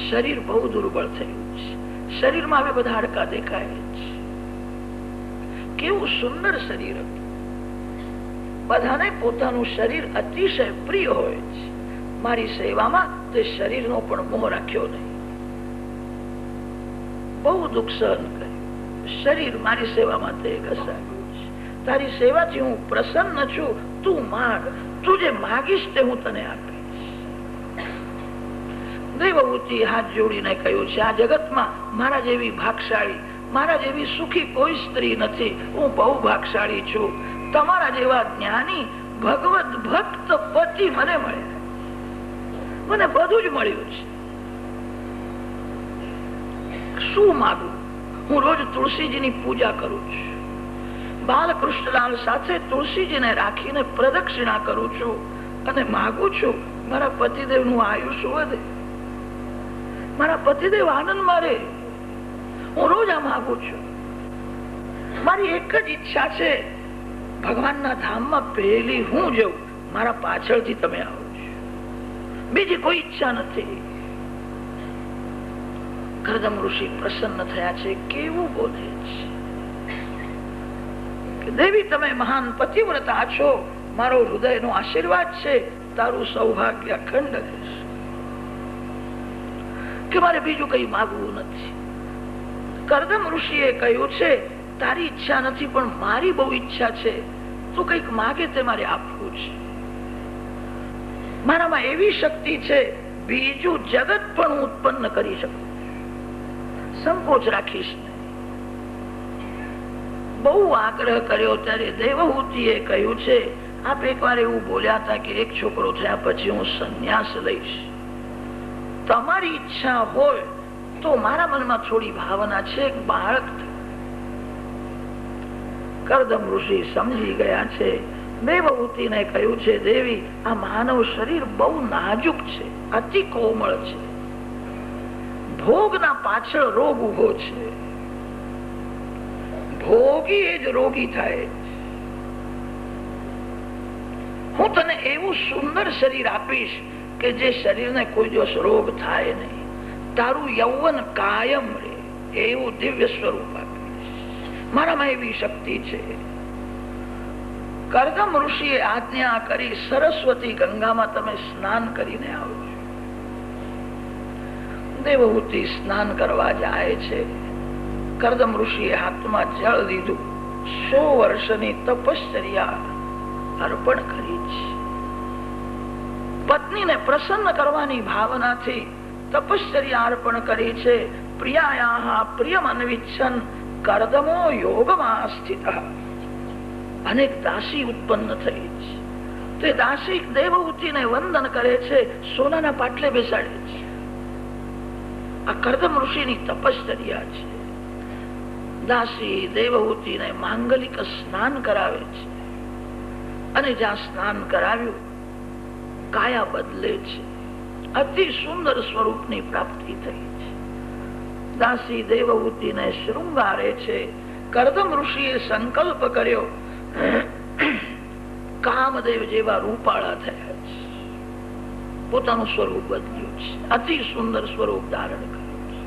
શરીર બહુ દુર્બળ થયું છે. શરીરમાં હવે બધા હાડકા દેખાય છે. કેવું સુંદર શરીર હતું. બધાને પોતાનું શરીર અતિશય પ્રિય હોય છે. મારી સેવામાં તે શરીરનો પણ મોહ રાખ્યો નહીં. બહુ દુઃખ સહન કર્યું. શરીર મારી સેવામાં તે ઘસાયું છે. તારી સેવાથી હું પ્રસન્ન છું. તું માગ, તું જે માગીશ તે હું તને આપીશ. દેવહૂતિ હાથ જોડીને કહ્યું છે, આ જગતમાં મારા જેવી ભાગશાળી, મારા જેવી સુખી કોઈ સ્ત્રી નથી. હું બહુ ભાગશાળી છું. તમારા જેવા જ્ઞાની ભગવત ભક્ત પતિ મને મળ્યા. મને બધું જ મળ્યું છે. શું માગું? હું રોજ તુલસીજીની પૂજા કરું છું. બાલકૃષ્ણલાલ સાથે તુલસીજીને રાખીને પ્રદક્ષિણા કરું છું અને માગું છું મારા પતિદેવનું આયુષ્ય વધે, મારા પતિદેવ આનંદમાં રહે. હું રોજ આ માગું છું. મારી એક જ ઈચ્છા છે, ભગવાનના ધામમાં પહેલી હું જઉં, મારા પાછળથી તમે આવો. બીજી કોઈ ઈચ્છા નથી. કરદમ ઋષિ પ્રસન્ન થયા છે. કેવું બોલે છે, દેવી તમે મહાન પતિવ્રતા છો, મારો હૃદયનો આશીર્વાદ છે, તારું સૌભાગ્ય અખંડ રહેશે. કે મારે બીજું કઈ માગવું નથી. કરદમ ઋષિએ કહ્યું છે, તારી ઈચ્છા નથી પણ મારી બહુ ઈચ્છા છે. તું કઈક માગે તે મારે આપવું છે. મારામાં એવી શક્તિ છે, બીજું જગત પણ હું ઉત્પન્ન કરી શકું. સંકોચ રાખીશ નહીં. બહુ આગ્રહ કર્યો ત્યારે દેવહૂતિએ કહ્યું છે, આપ એકવાર એવું બોલ્યા હતા કે એક છોકરો થયા પછી હું સંન્યાસ લઈશ. તમારી ઈચ્છા હોય તો મારા મનમાં થોડી ભાવના છે, એક બાળક. કરદમ ઋષિ સમજી ગયા છે. દેવહૂતિને કહ્યું છે, દેવી આ માનવ શરીર બહુ નાજુક છે, અતિ કોમળ છે. ભોગના પાછળ રોગ ઉભો છે. ભોગી એ જ રોગી થાય. હું તને એવું સુંદર શરીર આપીશ કે જે શરીરને કોઈ દિવસ રોગ થાય નહીં. તારું યૌવન કાયમ રહે એવું દિવ્ય સ્વરૂપ આપીશ. મારામાં એવી શક્તિ છે. કરદમ ઋષિએ આજ્ઞા કરી, સરસ્વતી ગંગામાં તમે સ્નાન કરીને આવો. દેવહૂતિ સ્નાન કરવા જાય છે. કરદમ ઋષિએ હાથમાં જળ લીધું. 100 વર્ષની તપશ્ચર્યા અર્પણ કરી છે. પત્નીને પ્રસન્ન કરવાની ભાવનાથી તપશ્ચર્યા અર્પણ કરી છે. પ્રિયાયાહ પ્રિયમન્વિચ્છન કરદમો યોગમાં સ્થિતઃ. અનેક દાસી ઉત્પન્ન થઈ છે. તે દાસી દેવહૂતિને વંદન કરે છે, સોનાના પાટલે બેસાડે છે. આ કરદમ ઋષિની તપશ્ચર્યા છે. દાસી દેવહૂતિને માંગલિક સ્નાન કરાવે છે અને જ્યાં સ્નાન કરાવ્યું કાયા બદલે છે. અતિ સુંદર સ્વરૂપની પ્રાપ્તિ થઈ છે. દાસી દેવહૂતિને શૃંગારે છે. કરદમ ઋષિએ સંકલ્પ કર્યો, કામદેવ જેવા રૂપાળા થયા છે. પોતાનું સ્વરૂપ બદલ્યું છે. અતિ સુંદર સ્વરૂપ ધારણ કર્યું છે.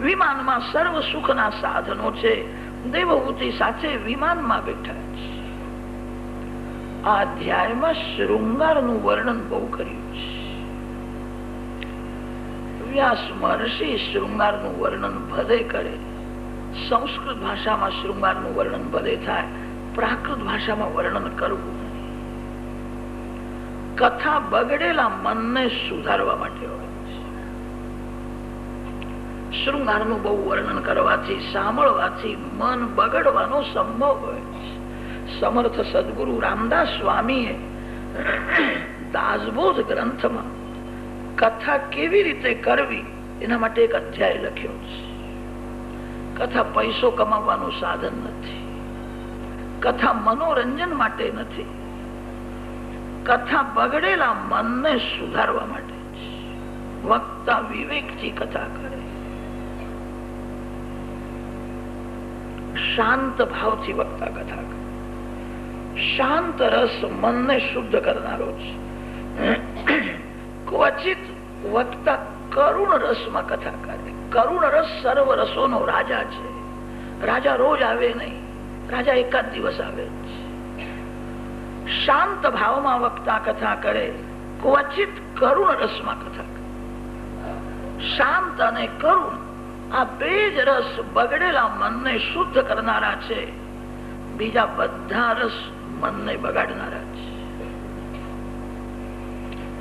વિમાનમાં સર્વ સુખના સાધનો છે. દેવહૂતિ સાથે વિમાનમાં બેઠા છે. આ અધ્યાયમાં શૃંગારનું વર્ણન બહુ કર્યું છે. વ્યાસ મહર્ષિ શૃંગારનું વર્ણન ભલે કરે. સંસ્કૃત ભાષામાં શૃંગારનું વર્ણન ભલે થાય, પ્રાકૃત ભાષામાં વર્ણન કરવું નહીં. કથા બગડેલા મનને સુધારવા માટે હોય છે. શૃંગારનું બહુ વર્ણન કરવાથી, સાંભળવાથી મન બગડવાનો સંભવ હોય છે. સમર્થ સદગુરુ રામદાસ સ્વામીએ દાસબોધ ગ્રંથમાં કથા કેવી રીતે કરવી એના માટે એક અધ્યાય લખ્યો છે. કથા પૈસો કમાવાનું સાધન નથી, કથા મનોરંજન માટે નથી, કથા બગડેલા મનને સુધારવા માટે છે. વક્તા વિવેકથી કથા કરે, શાંત ભાવથી વક્તા કથા કરે. શાંત રસ મનને શુદ્ધ કરનારો છે. ક્વચિત વક્તા કરુણ રસમાં કથા કરે. કરુણ રસ સર્વ રસોનો રાજા છે. રાજા રોજ આવે નહીં, રાજા એકાદ દિવસ આવે છે. શાંત ભાવમાં વક્તા કથા કરે, ક્વચિત કરુણ રસમાં કથા કરે. શાંત અને કરુણ આ બે જ રસ બગડેલા મનને શુદ્ધ કરનારા છે. બીજા બધા રસ મનને બગાડનારા છે.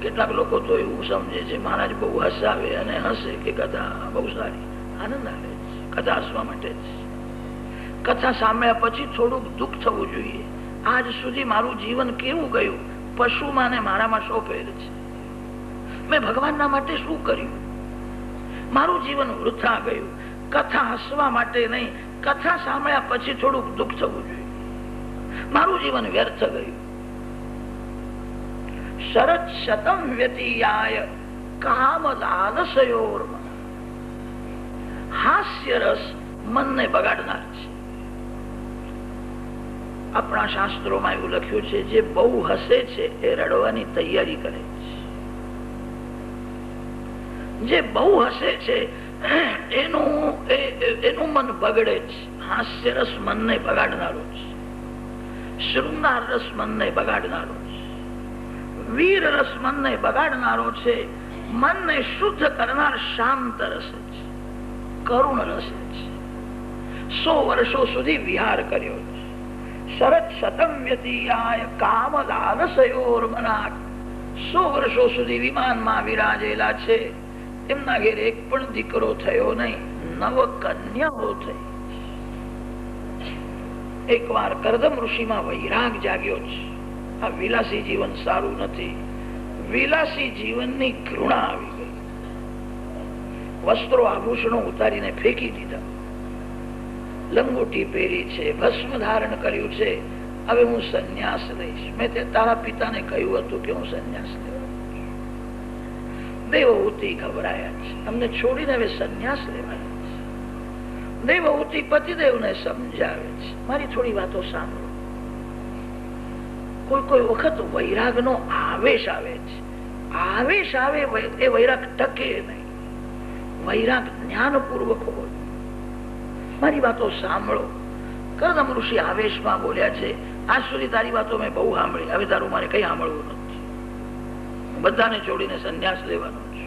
કેટલાક લોકો તો એવું સમજે છે મહારાજ બહુ હસાવે અને હસે કે કથા બહુ સારી, આનંદ આવે છે. કથા હસવા માટે છે. કથા સાંભળ્યા પછી થોડુંક દુઃખ થવું જોઈએ. આજ સુધી મારું જીવન કેવું ગયું, પશુમાં ને મારામાં શો ફેર છે? મેં ભગવાનના માટે શું કર્યું? મારું જીવન વૃથા ગયું. કથા હસવા માટે નહીં, કથા સાંભળ્યા પછી થોડુંક દુઃખ થવું જોઈએ. મારું જીવન વ્યર્થ ગયું. શરત શતમ વ્યતીયાય કામ લાલસયોર્મન. હાસ્ય રસ મનને બગાડનાર છે. આપણા શાસ્ત્રોમાં એવું લખ્યું છે, જે બહુ હસે છે એ રડવાની તૈયારી કરે છે. જે બહુ હસે છે એનું મન બગડે છે. હાસ્ય રસ મનને બગાડનારો છે. શૃંગાર રસ મનને બગાડનારો છે. વીર રસ મનને બગાડનારો છે. મનને શુદ્ધ કરનાર શાંત રસ છે, કરુણ રસ છે. 100 વર્ષો સુધી વિહાર કર્યો છે. શરત શતમ વ્યતીયાય કામ લાલસયોર્મના. 100 વર્ષો સુધી વિમાનમાં વિરાજેલા છે. એમના ઘેર એક પણ દીકરો થયો નહીં, 9 કન્યાઓ થઈ. એક વાર કરદમ ઋષિમાં વૈરાગ જાગ્યો છે. આ વિલાસી જીવન સારું નથી. વિલાસી જીવનની ઘૃણા આવી ગઈ. વસ્ત્રો આભૂષણો ઉતારીને ફેંકી દીધા. લંગોટી પહેરી છે, ભસ્મ ધારણ કર્યું છે. હવે હું સંન્યાસ લઈશ. મેં તે તારા પિતાને કહ્યું હતું કે હું સંન્યાસ લેવા. દેવહૂતિ ઘબરાયા છે. અમને છોડીને હવે સંન્યાસ લેવાના છે. દેવહૂતિ પતિદેવને સમજાવે છે, મારી થોડી વાતો સાંભળો. કોઈ વખત વૈરાગનો આવેશ આવે છે. આવેશ આવે એ વૈરાગ ટકે નહીં. વૈરાગ જ્ઞાનપૂર્વક હોય. મારી વાતો સાંભળો. કરદમ ઋષિ આવેશમાં બોલ્યા છે, આજ સુધી તારી વાતો મેં બહુ સાંભળી, હવે તારું મારે કઈ સાંભળવું નથી. બધાને છોડીને સંન્યાસ લેવાનો છે.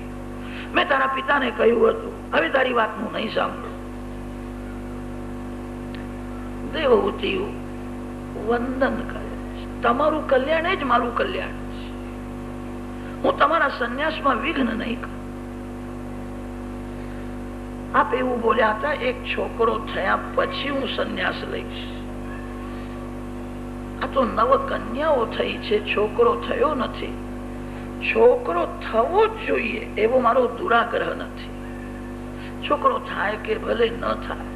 મેં તારા પિતાને કહ્યું હતું, હવે તારી વાત હું નહીં સાંભળું. દેવહૂતિ વંદન કરે, તમારું કલ્યાણ એ જ મારું કલ્યાણ છે. હું તમારા સંન્યાસમાં વિઘ્ન નહીં કરું. આપ એવું બોલ્યા હતા, એક છોકરો થયા પછી હું સંન્યાસ લઈશ. આ તો 9 કન્યાઓ થઈ છે, છોકરો થયો નથી. છોકરો થવો જ જોઈએ એવો મારો દુરાગ્રહ નથી. છોકરો થાય કે ભલે ન થાય,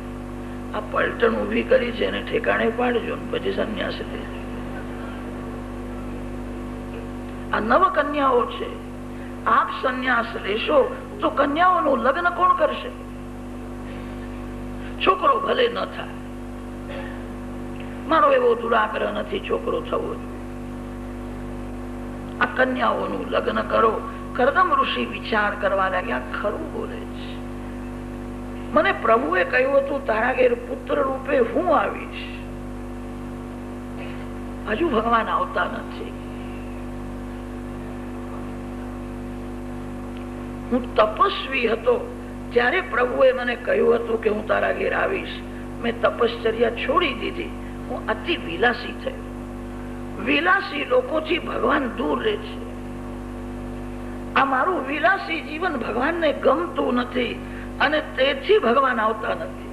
આ પલટણ ઉભી કરી છે એને ઠેકાણે પાડજો, પછી સંન્યાસ લેજો. આ 9 કન્યાઓ છે. આપ સંન્યાસ લેશો તો કન્યાઓનું લગ્ન કોણ કરશે? છોકરો ભલે ન થાય. મારો એવો દુરાગ્રહ નથી છોકરો થવો જોઈએ. આ કન્યાઓનું લગ્ન કરો. કરદમ ઋષિ વિચાર કરવા લાગ્યા, ખરું બોલે છે. મને પ્રભુએ કહ્યું હતું તારા ઘેર પુત્ર રૂપે હું આવીશ. હજુ ભગવાન આવતા નથી. હું તપસ્વી હતો ત્યારે પ્રભુએ મને કહ્યું હતું કે હું તારા ઘેર આવીશ. મેં તપશ્ચર્યા છોડી દીધી. હું અતિ વિલાસી થયો. વિલાસી લોકોથી ભગવાન દૂર રહે છે. આ મારું વિલાસી જીવન ભગવાનને ગમતું નથી. અને તેથી ભગવાન આવતા નથી.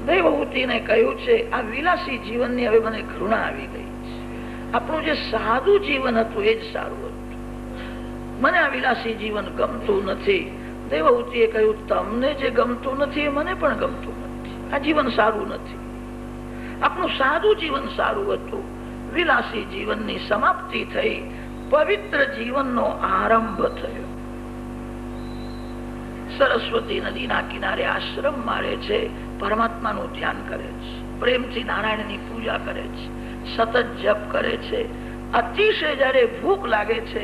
દેવહૂતિને કહ્યું છે આ વિલાસી જીવનની હવે મને ઘૃણા આવી ગઈ છે. આપણું જે સાદું જીવન હતું એ જ સારું હતું. મને આ વિલાસી જીવન ગમતું નથી. દેવહૂતિએ કહ્યું તમને જે ગમતું નથી એ મને પણ ગમતું નથી. આ જીવન સારું નથી. આપણું સાદું જીવન સારું હતું. વિલાસી જીવનની સમાપ્તિ થઈ, પવિત્ર જીવનનો આરંભ થયો. સરસ્વતી નદીના કિનારે આશ્રમ મારે છે, પરમાત્માનું ધ્યાન કરે છે, પ્રેમથી નારાયણની પૂજા કરે છે, સતત જપ કરે છે. અતિશય જયારે ભૂખ લાગે છે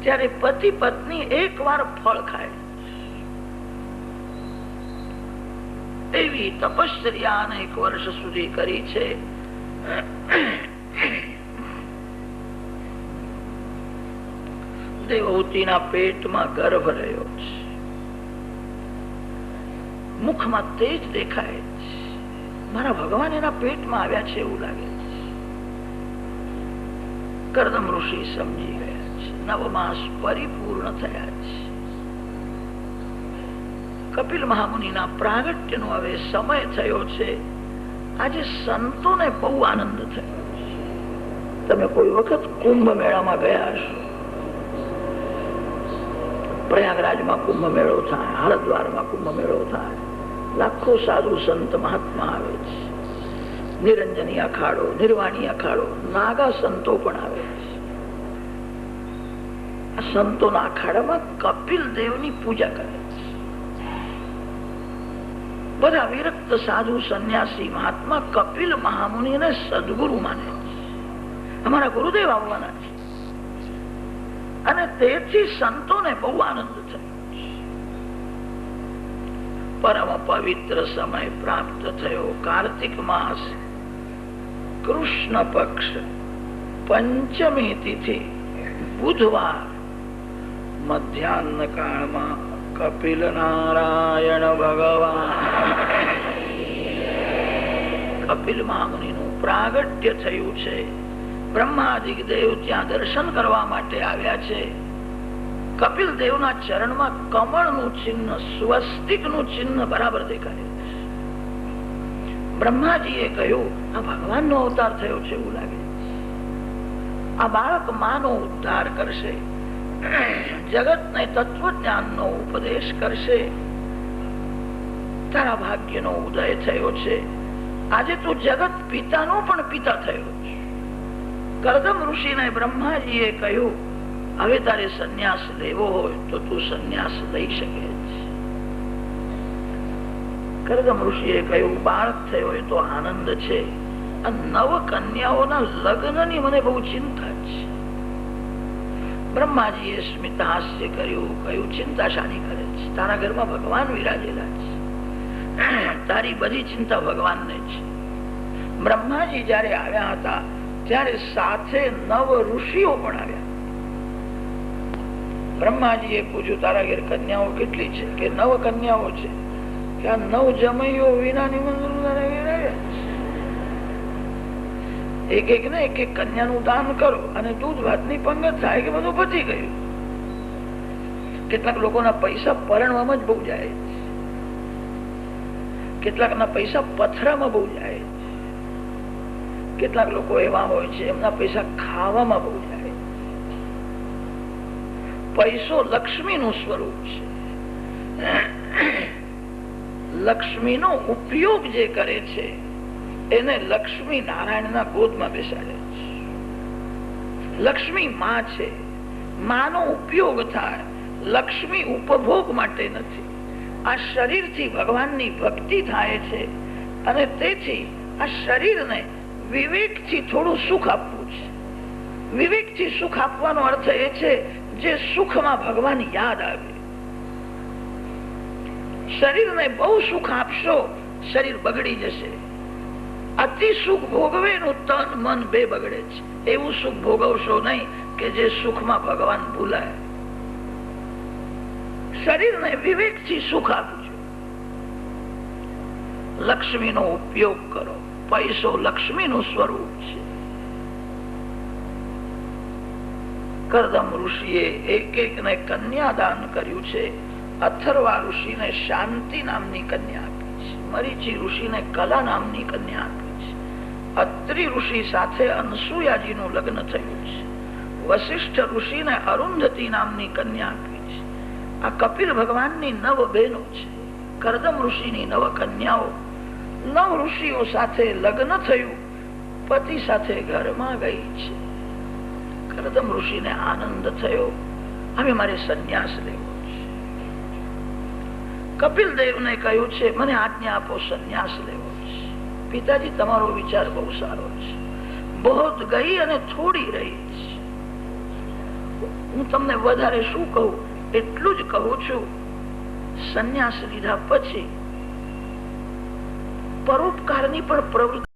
ત્યારે પતિ પત્ની એકવાર ફળ ખાય. એવી તપશ્ચર્યા અનેક વર્ષ સુધી કરી છે. દેવહૂતિના પેટમાં ગર્ભ રહ્યો છે. મુખમાં તેજ દેખાય છે. મારા ભગવાન એના પેટમાં આવ્યા છે એવું લાગે છે. કર્દમ ઋષિ સમજી ગયા છે. 9 માસ પરિપૂર્ણ થયા છે. કપિલ મહામુનિના પ્રાગટ્યનો હવે સમય થયો છે. આજે સંતોને બહુ આનંદ થયો છે. તમે કોઈ વખત કુંભ મેળામાં ગયા હશો. પ્રયાગરાજમાં કુંભ મેળો થાય, હરદ્વારમાં કુંભ મેળો થાય, લાખો સાધુ સંત મહાત્મા આવે છે. નિરંજની અખાડો, નિર્વાણી અખાડો, નાગા સંતો પણ આવે છે. આ સંતોના અખાડામાં કપિલ દેવની પૂજા કરે છે. બધા વિરક્ત સાધુ સંન્યાસી મહાત્મા કપિલ મહામુનિને સદગુરુ માને છે. અમારા ગુરુદેવ આવવાના છે. અને તેથી સંતોને બહુ આનંદ થયો. પરમ પવિત્ર સમય પ્રાપ્ત થયો. કાર્તિક માસ, કૃષ્ણ પક્ષ, પંચમી તિથિ, બુધવાર, મધ્યાહ્ન કાળમાં કપિલ નારાયણ ભગવાન કપિલ મહામુનિનું પ્રાગટ્ય થયું છે. બ્રહ્માદિક દેવ ત્યાં દર્શન કરવા માટે આવ્યા છે. કપિલ દેવના ચરણમાં કમળનું ચિહ્ન, સ્વસ્તિકનું ચિહ્ન બરાબર દેખાય. બ્રહ્માજીએ કહ્યું આ ભગવાનનો અવતાર થયો છે એવું લાગે. આ બાળક માનો ઉદ્ધાર કરશે, જગતને તત્વજ્ઞાનનો ઉપદેશ કરશે. તારા ભાગ્યનો ઉદય થયો છે. આજે તું જગત પિતાનો પણ પિતા થયો છે. કર્દમ ઋષિને બ્રહ્માજીએ કહ્યું હવે તારે સંન્યાસ લેવો હોય તો તું સંન્યાસ લઈ શકે છે. કર્દમ ઋષિએ કહ્યું બાળક થયો એ તો આનંદ છે. આ 9 કન્યાઓના લગ્નની મને બહુ ચિંતા છે. બ્રહ્માજીએ સ્મિત હાસ્ય કર્યું, કહ્યું ચિંતા શાની કરે છે? તારા ઘરમાં ભગવાન વિરાજેલા છે. તારી બધી ચિંતા ભગવાનને છે. બ્રહ્માજી જયારે આવ્યા હતા ત્યારે સાથે 9 ઋષિઓ પણ આવ્યા. બ્રહ્માજીએ પૂછ્યું તારા ઘેર કન્યાઓ કેટલી છે? કે 9 કન્યાઓ છે. કે આ 9 જમૈયો વિના એક એક ને એક એક કન્યાનું દાન કરો અને દૂધ ભાતની પંગત થાય કે બધું પતી ગયું. કેટલાક લોકોના પૈસા પરણવામાં જ બહુ જાય, કેટલાકના પૈસા પથરામાં બહુ જાય, કેટલાક લોકો એવા હોય છે એમના પૈસા ખાવામાં બહુ જાય. પૈસો લક્ષ્મીનું સ્વરૂપ છે. લક્ષ્મીનો ઉપયોગ જે કરે છે એને લક્ષ્મી નારાયણના ગોદમાં બેસાડે છે. લક્ષ્મી માં છે. માનો ઉપયોગ થાય. લક્ષ્મી ઉપભોગ માટે નથી. આ શરીરથી ભગવાનની ભક્તિ થાય છે અને તેથી આ શરીરને વિવેકથી થોડું સુખ આપવું છે. વિવેકથી સુખ આપવાનો અર્થ એ છે જે સુખમાં ભગવાન યાદ આવે. શરીરને બહુ સુખ આપશો, શરીર બગડી જશે. અતિ સુખ ભોગવે નું તન મન બે બગડે છે. એવું સુખ ભોગવશો નહીં કે જે સુખમાં ભગવાન ભૂલાય. શરીરને વિવેકથી સુખ આપજો. લક્ષ્મીનો ઉપયોગ કરો. પૈસો લક્ષ્મીનું સ્વરૂપ છે. કર્દમ ઋષિએ એક એક ને કન્યાદાન કર્યું છે. અથર્વા ઋષિને શાંતિ નામની કન્યા આપી છે, મરીચી ઋષિને કલા નામની કન્યા આપી છે, અત્રિ ઋષિ સાથે અનસુયાજીનું લગ્ન થયું છે, વશિષ્ઠ ઋષિને અરુંધતી નામની કન્યા આપી છે. આ કપિલ ભગવાનની 9 બહેનો છે, કરદમ ઋષિની 9 કન્યાઓ. 9 ઋષિઓ સાથે લગ્ન થયું, પતિ સાથે ઘરમાં ગઈ છે. કરદમ ઋષિને આનંદ થયો, હવે મારે સંન્યાસ લેવો છે. કપિલ દેવને કહ્યું છે, મને આજ્ઞા આપો, સંન્યાસ લેવો છે. પિતાજી, તમારો વિચાર બહુ સારો છે, બહોત ગઈ અને થોડી રહી છે. હું તમને વધારે શું કહું, એટલું જ કહું છું, સંન્યાસ લીધા પછી પરોપકારની પણ પ્રવૃત્તિ